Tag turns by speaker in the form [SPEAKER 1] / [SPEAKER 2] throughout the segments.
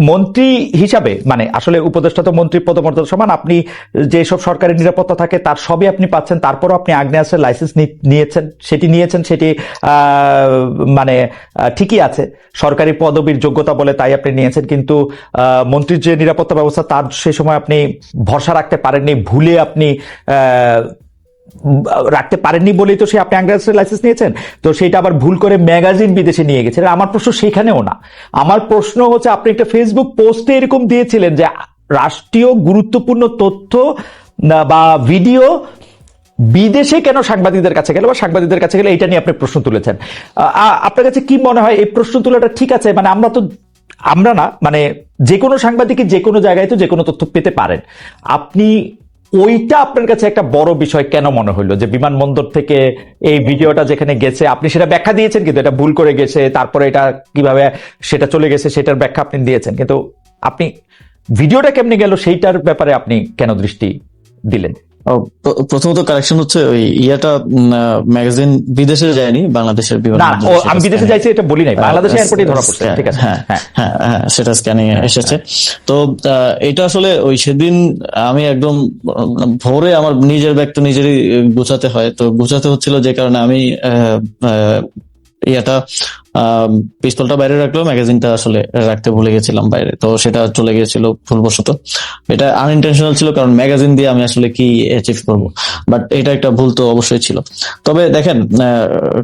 [SPEAKER 1] মন্ত্রী হিসাবে, মানে আসলে উপদেষ্টা তো মন্ত্রী পদমর্যাদা সমান, আপনি যেসব সরকারি নিরাপত্তা থাকে তার সবই আপনি পাচ্ছেন, তারপরও আপনি আগ্নেয়াস্ত্রের লাইসেন্স নিয়েছেন সেটি মানে ঠিকই আছে, সরকারি পদবীর যোগ্যতা বলে তাই আপনি নিয়েছেন, কিন্তু মন্ত্রীর যে নিরাপত্তা ব্যবস্থা তার সে সময় আপনি ভরসা রাখতে পারেননি, ভুলে আপনি রাখতে পারেননি বলেই তো আপনি আগ্নেয়াস্ত্রের লাইসেন্স নিয়েছেন, তো সেটা আবার ভুল করে ম্যাগাজিন বিদেশে নিয়ে গেছেন। আমার প্রশ্ন সেখানেও না, আমার প্রশ্ন হচ্ছে আপনি একটা ফেসবুক পোস্টে এরকম দিয়েছিলেন যে রাষ্ট্রীয় গুরুত্বপূর্ণ তথ্য বা ভিডিও বিদেশে কেন সাংবাদিকদের কাছে গেল বা সাংবাদিকদের কাছে গেলে এটা নিয়ে আপনি প্রশ্ন তুলেছেন। আপনার কাছে কি মনে হয় এই প্রশ্ন তোলাটা ঠিক আছে? মানে আমরা না, মানে যে কোনো সাংবাদিকই যে কোনো জায়গায় তো যে কোনো তথ্য পেতে পারেন, আপনি ওইটা আপনার কাছে একটা বড় বিষয় কেন মনে হইলো যে বিমানবন্দর থেকে এই ভিডিওটা যেখানে গেছে আপনি সেটা ব্যাখ্যা দিয়েছেন, কিন্তু এটা ভুল করে গেছে, তারপরে এটা কিভাবে সেটা চলে গেছে সেটার ব্যাখ্যা আপনি দিয়েছেন, কিন্তু আপনি ভিডিওটা কেমনে গেল সেইটার ব্যাপারে আপনি কেন দৃষ্টি দিলেন?
[SPEAKER 2] প্রথমত কারেকশন হচ্ছে ওই ম্যাগাজিন বিদেশে যায়নি, বাংলাদেশের
[SPEAKER 1] না, আমি বিদেশে যাইছি এটা বলি নাই, বাংলাদেশে এয়ারপোর্টে ধরা পড়ছে, ঠিক আছে,
[SPEAKER 2] হ্যাঁ সেটা স্ক্যানিং এসেছে। তো এটা আসলে ওই সেদিন আমি একদম ভোরে আমার নিজের ব্যাগ তো নিজেরই গুছাতে হয়, তো গুছাতে হচ্ছিল যে কারণে আমি পিস্তলটা বাইরে রাখলেও ম্যাগাজিনটা আসলে রাখতে ভুলে গেছিলাম বাইরে, তো সেটা চলে গিয়েছিল ভুলবশত। এটা আনইনটেনশনাল ছিল, কারণ ম্যাগাজিন দিয়ে আমি আসলে কি অ্যাচিভ করবো, বাট এটা একটা ভুল তো অবশ্যই ছিল। তবে দেখেন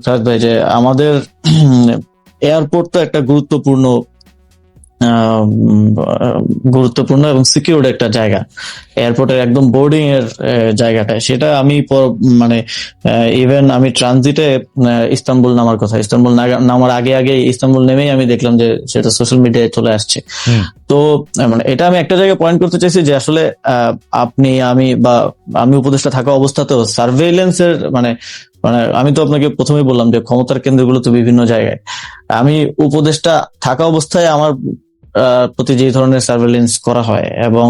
[SPEAKER 2] খালেদ ভাই, যে আমাদের এয়ারপোর্ট তো একটা গুরুত্বপূর্ণ এবং সিকিউরড একটা জায়গা, এয়ারপোর্টের একদম বোর্ডিং এর জায়গাটা, সেটা আমি মানে ইভেন আমি ট্রানজিটে ইস্তাম্বুল নামার কথা, ইস্তাম্বুল নামার আগে ইস্তাম্বুল নেমেই আমি দেখলাম যে সেটা সোশ্যাল মিডিয়ায় চলে আসছে। তো মানে এটা আমি একটা জায়গায় পয়েন্ট করতে চাইছি যে আসলে আমি উপদেষ্টা থাকা অবস্থাতেও সার্ভেইলেন্সের মানে আমি তো আপনাকে প্রথমেই বললাম যে ক্ষমতার কেন্দ্রগুলো তো বিভিন্ন জায়গায়, আমি উপদেষ্টা থাকা অবস্থায় আমার প্রতি যে ধরনের সার্ভেইলেন্স করা হয় এবং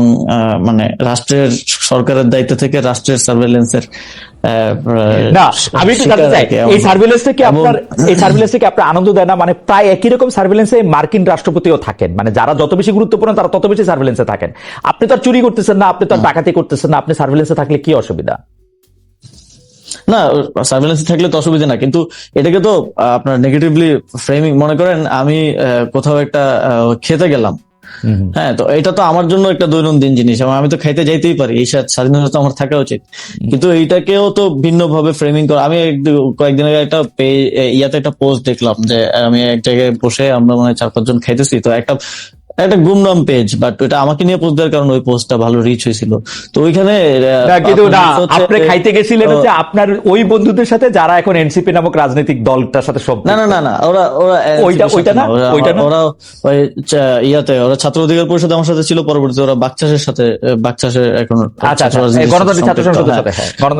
[SPEAKER 2] মানে সরকারের দায়িত্ব থেকে রাষ্ট্রের সার্ভেইলেন্সের
[SPEAKER 1] না, আমি একটু জানতে চাই এই সার্ভেইলেন্সটা কি আপনার আনন্দ দেয় না? মানে প্রায় একই রকম সার্ভেইলেন্সে মার্কিন রাষ্ট্রপতিও থাকেন, মানে যারা যত বেশি গুরুত্বপূর্ণ তারা তত বেশি সার্ভেইলেন্সে থাকেন। আপনি তো আর চুরি করতেছেন না, আপনি তো আর ডাকাতি করতেছেন না, আপনি সার্ভেইলেন্সে থাকলে কি অসুবিধা?
[SPEAKER 2] না, সার্ভেইলেন্স থাকলে তো অসুবিধা না, কিন্তু এটাকে তো আপনার নেগেটিভলি ফ্রেমিং মনে করেন। আমি কোথাও একটা খেতে গেলাম, হ্যাঁ, তো এটা তো আমার জন্য একটা দৈনন্দিন জিনিস, আমি তো খাইতে যাইতেই পারি, এই স্বাধীনতা তো আমার থাকা উচিত, কিন্তু এইটাকেও তো ভিন্ন ভাবে ফ্রেমিং করা। আমি কয়েকদিন আগে একটা পোস্ট দেখলাম যে আমি এক জায়গায় বসে আমরা মানে 4-5 জন খাইতেছি, তো একটা গুমনাম পেজ, বাট এটা আমাকে নিয়ে পোস্ট দেওয়ার কারণে ওই পোস্টটা ভালো রিচ হয়েছিল। তো ওইখানে
[SPEAKER 1] আপনি খাইতে গেছিলেন হচ্ছে আপনার ওই বন্ধুদের সাথে যারা এখন এনসিপি নামক রাজনৈতিক দলটার সাথে সব
[SPEAKER 2] না ওরা ওরা ছাত্র অধিকার পরিষদ আমার সাথে ছিল, পরবর্তীতে ওরা বাকচাষের এখন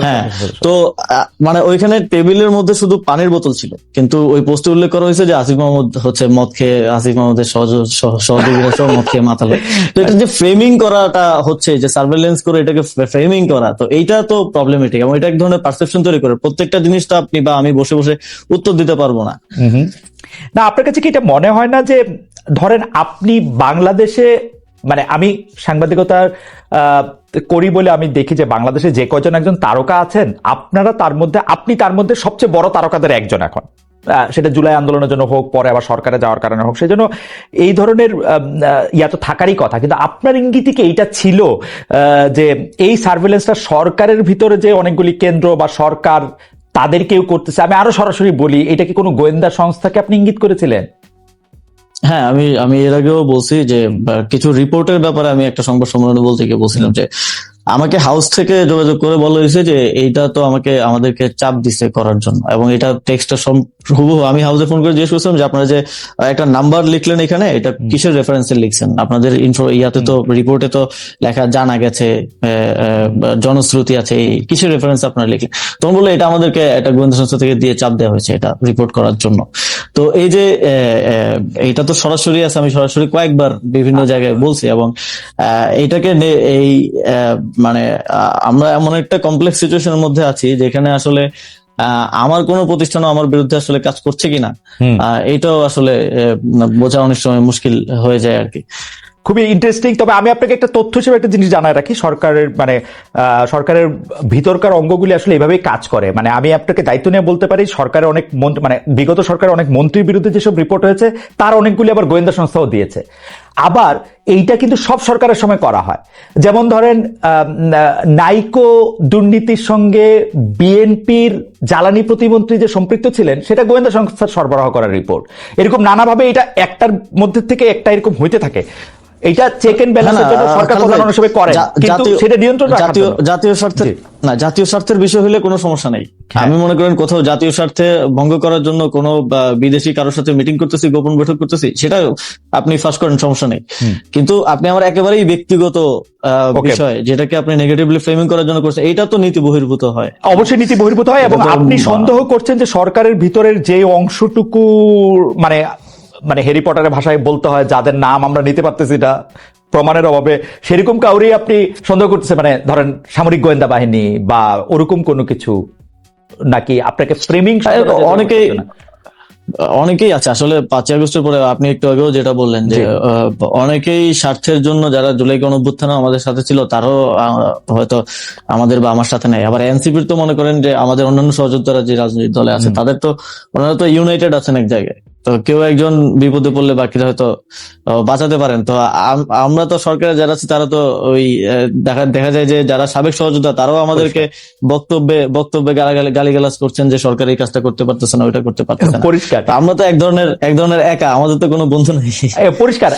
[SPEAKER 2] হ্যাঁ। তো মানে ওইখানে টেবিলের মধ্যে শুধু পানির বোতল ছিল, কিন্তু ওই পোস্টে উল্লেখ করা হয়েছে যে আসিফ মাহমুদ হচ্ছে মদ খেয়ে, আসিফ মাহমুদের সহযোগী মদকে মাথালে। তো এটা যে ফ্রেমিং করাটা হচ্ছে, যে সার্ভেইলেন্স করে এটাকে ফ্রেমিং করা, তো এইটা তো প্রবলেমেটিক এবং এটা এক ধরনের পারসেপশন তৈরি করে। প্রত্যেকটা জিনিস তো আপনি বা আমি বসে বসে উত্তর দিতে পারবো না।
[SPEAKER 1] না, আপনার কাছে কি এটা মনে হয় না যে ধরেন আপনি বাংলাদেশে, মানে আমি সাংবাদিকতা করি বলে আমি দেখি যে বাংলাদেশে যে কয়জন একজন তারকা আছেন, আপনি তার মধ্যে সবচেয়ে বড় তারকাদের একজন এখন, সেটা জুলাই আন্দোলনের জন্য হোক, পরে আবার সরকারে যাওয়ার কারণে হোক, সেজন্য এই ধরনের ইয়া তো থাকারই কথা। কিন্তু আপনার ইঙ্গিতে কি এইটা ছিল যে এই সার্ভেইলেন্সটা সরকারের ভিতরে যে অনেকগুলি কেন্দ্র বা সরকার তাদের কেউ করতেছে? আমি আরো সরাসরি বলি, এটা কি কোনো গোয়েন্দা সংস্থাকে আপনি ইঙ্গিত করেছিলেন?
[SPEAKER 2] হ্যাঁ, আমি এর আগেও বলছি যে কিছু রিপোর্টের ব্যাপারে আমি একটা সংবাদ সম্মেলনে বলতে গিয়ে বলছিলাম যে আমাকে হাউস থেকে যোগাযোগ করে বলা হয়েছে যে এইটা তো আমাদেরকে চাপ দিছে করার জন্য, এবং এটা টেক্সটটা হুবহু আমি হাউসে ফোন করে জিজ্ঞেস করছিলাম যে আপনারা যে একটা নাম্বার লিখলেন এখানে, এটা কিসের রেফারেন্সে লিখছেন? আপনাদের ইয়াতে তো রিপোর্টে তো লেখা জানা গেছে, জনশ্রুতি আছে, কিসের রেফারেন্স আপনারা লিখলেন? তখন বললো এটা আমাদেরকে একটা গোয়েন্দা সংস্থা থেকে দিয়ে চাপ দেওয়া হয়েছে এটা রিপোর্ট করার জন্য। তো এই যে এইটা তো সরাসরি আছে, আমি সরাসরি কয়েকবার বিভিন্ন জায়গায় বলছি, এবং এইটাকে এই মানে আমরা এমন একটা কমপ্লেক্স সিচুয়েশনের মধ্যে আছি যেখানে আসলে আমার কোনো প্রতিষ্ঠানও আমার বিরুদ্ধে আসলে কাজ করছে কিনা এটাও আসলে বোঝা অনেক সময় মুশকিল হয়ে যায় আর কি।
[SPEAKER 1] খুবই ইন্টারেস্টিং। তবে আমি আপনাকে একটা তথ্য হিসেবে একটা জিনিস জানায় রাখি, সরকারের ভিতরকার অঙ্গগুলি আসলে এভাবেই কাজ করে। মানে আমি আপনাকে দায়িত্ব নিয়ে বলতে পারি, সরকারের অনেক মানে বিগত সরকারের অনেক মন্ত্রীর বিরুদ্ধে যেসব রিপোর্ট হয়েছে তার অনেকগুলি আবার গোয়েন্দা সংস্থাও দিয়েছে। আবার এইটা কিন্তু সব সরকারের সময় করা হয়। যেমন ধরেন নাইকো দুর্নীতির সঙ্গে বিএনপির জ্বালানি প্রতিমন্ত্রী যে সম্পৃক্ত ছিলেন সেটা গোয়েন্দা সংস্থার সরবরাহ করার রিপোর্ট। এরকম নানাভাবে এটা একটার মধ্যে থেকে একটা এরকম হইতে থাকে। এটা চেক এন্ড ব্যালেন্সের জন্য সরকার প্রধান হিসেবে করে, কিন্তু সেটা নিয়ন্ত্রণ রাখার জন্য।
[SPEAKER 2] জাতীয় স্বার্থের বিষয় হলে কোনো সমস্যা নেই। আমি মনে করেন কোথাও জাতীয় স্বার্থে ভঙ্গ করার জন্য কোনো বিদেশি কারোর সাথে মিটিং করতেছি, গোপন বৈঠক করতেছি, সেটা আপনি ফাঁস করেন, সমস্যা নেই। কিন্তু আপনি আমার একেবারেই ব্যক্তিগত বিষয় যেটাকে আপনি নেগেটিভলি ফ্রেমিং করার জন্য করছেন, এটা তো নীতি বহির্ভূত হয়।
[SPEAKER 1] অবশ্যই নীতি বহির্ভূত হয়। এবং আপনি সন্দেহ করছেন যে সরকারের ভিতরের যে অংশটুকু মানে হ্যারি পটারের ভাষায় বলতে হয়, যাদের নাম আমরা নিতে পারতেছি না প্রমাণের অভাবে, সেরকম কাউরেই আপনি সন্দেহ করতেছে, মানে ধরেন সামরিক গোয়েন্দা বাহিনী বা ওরকম কোনো কিছু, নাকি আপনাকে ফ্রেমিং?
[SPEAKER 2] অনেকেই আছে আসলে 5ই আগস্টের পরে আপনি একটু আগেও যেটা বললেন যে অনেকেই স্বার্থের জন্য যারা জুলাই গণঅভ্যুত্থানে আমাদের সাথে ছিল তারও হয়তো আমাদের বা আমার সাথে নাই। আবার এনসিপির তো মনে করেন যে আমাদের অন্যান্য সহযোদ্ধারা যে রাজনৈতিক দলে আছে তাদের তো ওনারা তো ইউনাইটেড আছেন এক জায়গায়। তো কেউ একজন বিপদে পড়লে বাকিরা হয়তো বাঁচাতে পারেন। তো আমরা তো সরকারে যারা আছি তারা তো ওই দেখা যায় যে যারা সাবেক সহযোদ্ধা তারাও আমাদেরকে বক্তব্যে গালিগালাজ করছেন যে সরকার এই কাজটা করতে পারতেছে না, ওইটা করতে পারতেছে না।
[SPEAKER 1] পরিষ্কার
[SPEAKER 2] আমরা তো এক ধরনের একা, আমাদের তো কোনো বন্ধু নেই।
[SPEAKER 1] পরিষ্কার।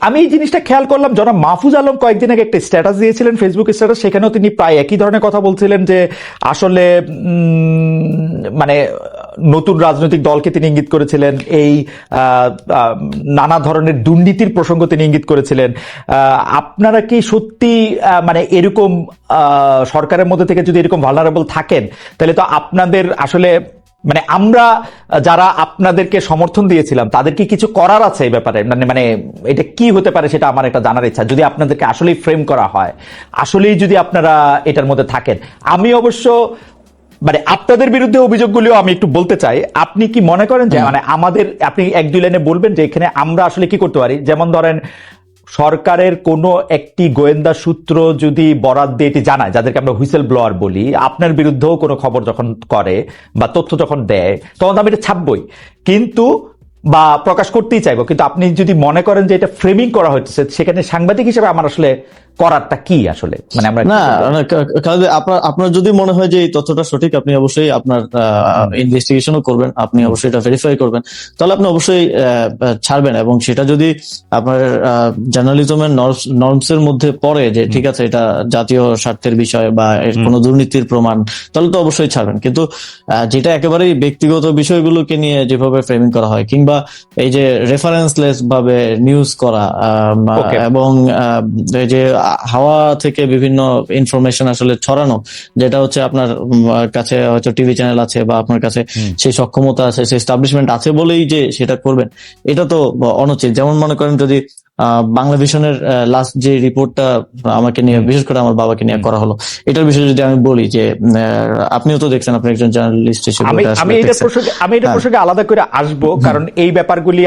[SPEAKER 1] আমি এই জিনিসটা খেয়াল করলাম, জনাব মাহফুজ আলম কয়েকদিন আগে একটা স্ট্যাটাস দিয়েছিলেন, ফেসবুক স্ট্যাটাস, সেখানেও তিনি প্রায় একই ধরনের কথা বলছিলেন যে আসলে মানে নতুন রাজনৈতিক দলকে তিনি ইঙ্গিত করেছিলেন, এই নানা ধরনের দুর্নীতির প্রসঙ্গ তিনি ইঙ্গিত করেছিলেন। আপনারা কি সত্যি মানে এরকম সরকারের মধ্যে থেকে যদি এরকম ভালনারেবল থাকেন, তাহলে তো আপনাদের আসলে মানে আমরা যারা আপনাদেরকে সমর্থন দিয়েছিলাম তাদের কি কিছু করার আছে এই ব্যাপারে? মানে এটা কি হতে পারে সেটা আমার একটা জানার ইচ্ছা, যদি আপনাদেরকে আসলেই ফ্রেম করা হয়, আসলেই যদি আপনারা এটার মধ্যে থাকেন। আমি অবশ্য মানে আপনাদের বিরুদ্ধে অভিযোগগুলিও আমি একটু বলতে চাই। আপনি কি মনে করেন যে মানে আমাদের, আপনি 1-2 লাইনে বলবেন যে এখানে আমরা আসলে কি করতে পারি? যেমন ধরেন সরকারের কোনো একটি গোয়েন্দা সূত্র যদি বরাত দিয়ে এটি জানায়, যাদেরকে আমরা হুইসেল ব্লোয়ার বলি, আপনার বিরুদ্ধেও কোনো খবর যখন করে বা তথ্য যখন দেয়, তখন আমি এটা ছাপবই, কিন্তু বা প্রকাশ করতেই চাইবো। কিন্তু আপনি যদি মনে করেন যে এটা ফ্রেমিং করা হচ্ছে, সেখানে সাংবাদিক হিসেবে আমার আসলে করারটা কি আসলে? মানে আমরা
[SPEAKER 2] আপনার যদি মনে হয় যে এই তথ্যটা সঠিক, আপনি অবশ্যই আপনার ইনভেস্টিগেশনও করবেন, আপনি অবশ্যই এটা ভেরিফাই করবেন, তাহলে আপনি অবশ্যই ছাড়বেন। এবং সেটা যদি আপনার জার্নালিজমের নর্মস এর মধ্যে পড়ে যে ঠিক আছে এটা জাতীয় স্বার্থের বিষয় বা এর কোনো দুর্নীতির প্রমাণ, তাহলে তো অবশ্যই ছাড়বেন। কিন্তু যেটা একেবারেই ব্যক্তিগত বিষয়গুলোকে নিয়ে যেভাবে ফ্রেমিং করা হয়, কিংবা এই যে রেফারেন্সলেস ভাবে নিউজ করা, এবং এই যে হাওয়া থেকে বিভিন্ন ইনফরমেশন আসলে ছড়ানো, যেটা হচ্ছে আপনার কাছে হয়তো টিভি চ্যানেল আছে বা আপনার কাছে সেই সক্ষমতা আছে, সেই এস্টাবলিশমেন্ট আছে বলেই যে সেটা করবেন, এটা তো অনুচিত। যেমন মনে করেন যদি বাংলা ভিশনের লাস্ট যে রিপোর্টটা আমাকে নিয়ে, বিশেষ করে আমার বাবাকে নিয়ে করা হলো, এটার বিষয়ে যদি আমি বলি যে আপনিও তো দেখছেন, আপনি একজন জার্নালিস্ট হিসেবে।
[SPEAKER 1] আমি এটা প্রসঙ্গে আলাদা করে আসবো, কারণ এই ব্যাপারগুলি